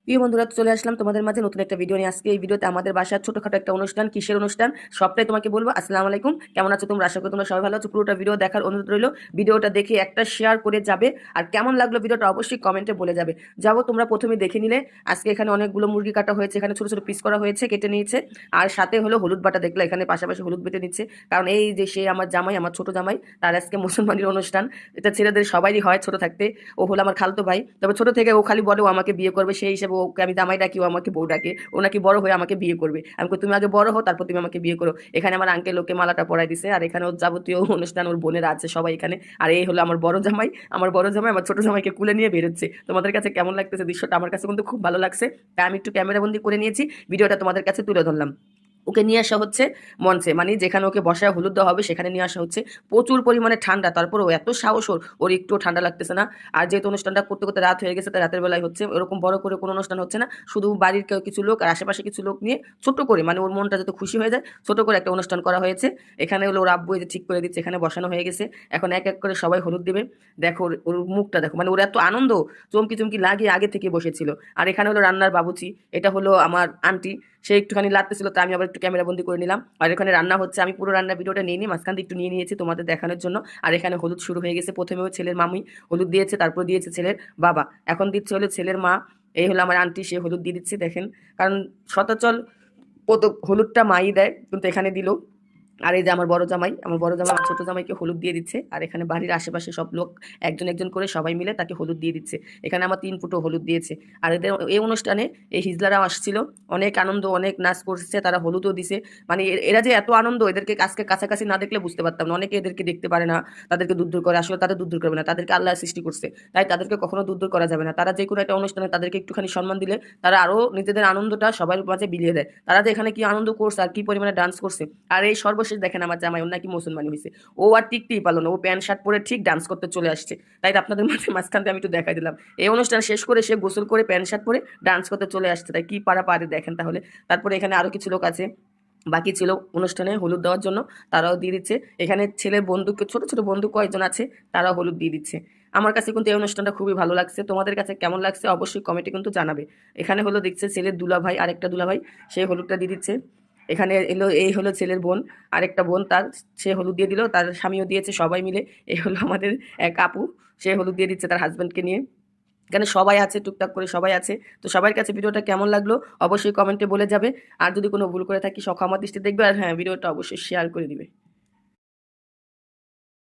প্রিয় বন্ধুরা, তো চলে আসলাম তোমাদের মাঝে নতুন একটা ভিডিও নিয়ে। আজকে এই ভিডিওতে আমাদের বাসার ছোটখাটো একটা অনুষ্ঠান, কিসের অনুষ্ঠান সবটাই তোমাকে বলবো। আসসালামু আলাইকুম, কেমন আছো তোমরা? আশা করি তোমরা সবাই ভালো আছো। পুরোটা ভিডিও দেখার অনুরোধ রইলো। ভিডিওটা দেখে একটা শেয়ার করে যাবে, আর কেমন লাগলো ভিডিওটা অবশ্যই কমেন্টে বলে যাবে। যাবো, তোমরা প্রথমে দেখে নিলে আজকে এখানে অনেকগুলো মুরগি কাটা হয়েছে, এখানে ছোট ছোট পিস করা হয়েছে, কেটে নিয়েছে। আর সাথে হলো হলুদ বাটা, দেখলো এখানে পাশাপাশি হলুদ বেটে নিচ্ছে। কারণ এই যে সে আমার জামাই, আমার ছোট জামাই, তার আজকে মুসলমানের অনুষ্ঠান। এটা ছেলেদের সবারই হয় ছোট থাকতে। ও হলো আমার খালতো ভাই, তবে ছোট থেকে ও খালি বলে ও আমাকে বিয়ে করবে, সেই হিসেবে ওকে আমি জামাই ডাকি, ও আমাকে বউ ডাকে। ও নাকি বড় হয়ে আমাকে বিয়ে করবে। আমি কই, তুমি আগে বড় হও, তারপর তুমি আমাকে বিয়ে করো। এখানে আমার আঙ্কেল ওকে মালাটা পরাই দিছে, আর এখানে ওর যাবতীয় অনুষ্ঠান, ওর বোনেরা আছে সবাই এখানে। আর এই হলো আমার বড় জামাই। আমার বড় জামাই আমার ছোট জামাইকে কুলে নিয়ে বেরোচ্ছে। তোমাদের কাছে কেমন লাগতেছে দৃশ্যটা? আমার কাছে কিন্তু খুব ভালো লাগছে, তাই আমি একটু ক্যামেরা বন্দি করে নিয়েছি, ভিডিওটা তোমাদের কাছে তুলে ধরলাম। ওকে নিয়ে আসা হচ্ছে মঞ্চে, মানে যেখানে ওকে বসায় হলুদ দেওয়া হবে সেখানে নিয়ে আসা হচ্ছে। প্রচুর পরিমাণে ঠান্ডা, তারপর ও এত সাহস, ওর একটুও ঠান্ডা লাগতেছে না। আর যেহেতু অনুষ্ঠানটা করতে করতে রাত হয়ে গেছে, তাই রাতের বেলায় হচ্ছে, এরকম বড় করে কোনো অনুষ্ঠান হচ্ছে না, শুধু বাড়ির কিছু লোক আর আশেপাশে কিছু লোক নিয়ে ছোট করে, মানে ওর মনটা যাতে খুশি হয়ে যায়, ছোট করে একটা অনুষ্ঠান করা হয়েছে। এখানে হলো ওর আব্বু এই যে ঠিক করে দিচ্ছে, এখানে বসানো হয়ে গেছে। এখন এক এক করে সবাই হলুদ দেবে। দেখো ওর মুখটা দেখো, মানে ওর এত আনন্দ, চমকি চমকি লাগিয়ে আগে থেকে বসেছিল। আর এখানে হলো রান্নার বাবুচি, এটা হলো আমার আন্টি। সে একটুখানি লাগতেছিল, তাই আমি আবার একটু ক্যামেরা বন্দি করে নিলাম। আর এখানে রান্না হচ্ছে, আমি পুরো রান্নার ভিডিওটা নিয়ে নিই, মাঝখান দিয়ে একটু নিয়ে নিয়েছি তোমাদের দেখানোর জন্য। আর এখানে হলুদ শুরু হয়ে গেছে, প্রথমেও ছেলের মামি হলুদ দিয়েছে, তারপর দিয়েছে ছেলের বাবা, এখন দিচ্ছে হলো ছেলের মা। এই হলো আমার আন্টি, সে হলুদ দিয়ে দিচ্ছে দেখেন। কারণ শতচল হলুদটা মাই দেয়, কিন্তু এখানে দিল। আর এই যে আমার বড় জামাই, আমার ছোট জামাইকে হলুদ দিয়ে দিচ্ছে। আর এখানে বাড়ির আশেপাশে সব লোক একজন একজন করে সবাই মিলে তাকে হলুদ দিয়ে দিচ্ছে। এখানে আমার 3 ফুটো হলুদ দিয়েছে। আর এদের এই অনুষ্ঠানে এই হিজলারাও আসছিল, অনেক আনন্দ, অনেক নাচ করছে, তারা হলুদও দিছে। মানে এরা যে এত আনন্দ, এদেরকে আজকে কাছাকাছি না দেখলে বুঝতে পারতাম না। অনেকে এদেরকে দেখতে পারে না, তাদেরকে দূর দূর করে, আসলে তাদের দূর দূর করবে না, তাদেরকে আল্লাহ সৃষ্টি করছে, তাই তাদেরকে কখনো দূর দূর করা যাবে না। তারা যে কোনো একটা অনুষ্ঠানে তাদেরকে একটুখানি সম্মান দিলে তারা আরো নিজেদের আনন্দটা সবার মাঝে বিলিয়ে দেয়। তারা যে এখানে কি আনন্দ করছে আর কি পরিমাণে ডান্স করছে। আর এই সর্বশেষ দেখেন আমার জামাই, ওর নাকি মুসলমানি হয়েছে। ও আর টিকতেই পারলো না, ও প্যান্ট শার্ট পরে ঠিক ডান্স করতে চলে আসছে। তাই তো আপনাদের মাঝে মাঝখান দিয়ে আমি একটু দেখাই দিলাম। এই অনুষ্ঠান শেষ করে সে গোসল করে প্যান্ট শার্ট পরে ডান্স করতে চলে আসছে। তাই কি পারা পারে দেখেন তাহলে। তারপরে এখানে আরো কিছু লোক আছে, বাকি ছিল অনুষ্ঠানে হলুদ দেওয়ার জন্য, তারাও দিয়ে দিচ্ছে। এখানে ছেলের বন্ধু, ছোট ছোট বন্ধু কয়েকজন আছে, তারাও হলুদ দিয়ে দিচ্ছে। আমার কাছে কিন্তু এই অনুষ্ঠানটা খুবই ভালো লাগছে। তোমাদের কাছে কেমন লাগছে অবশ্যই কমেন্টে কিন্তু জানাবে। এখানে হলো দেখছে ছেলের দুলাভাই, আরেকটা দুলাভাই, সে হলুদটা দিয়ে দিচ্ছে। এখানে এলো, এই হলো ছেলের বোন, আরেকটা বোন তার, সে হলুদ দিয়ে দিল, তার স্বামীও দিয়েছে, সবাই মিলে। এই হলো আমাদের এক আপু, সে হলুদ দিয়ে দিচ্ছে তার হাজব্যান্ডকে নিয়ে। এখানে সবাই আছে, টুকটাক করে সবাই আছে। তো সবার কাছে ভিডিওটা কেমন লাগলো অবশ্যই কমেন্টে বলে যাবে। আর যদি কোনো ভুল করে থাকি সক্ষমার দৃষ্টি দেখবে, আর হ্যাঁ, ভিডিওটা অবশ্যই শেয়ার করে দিবে।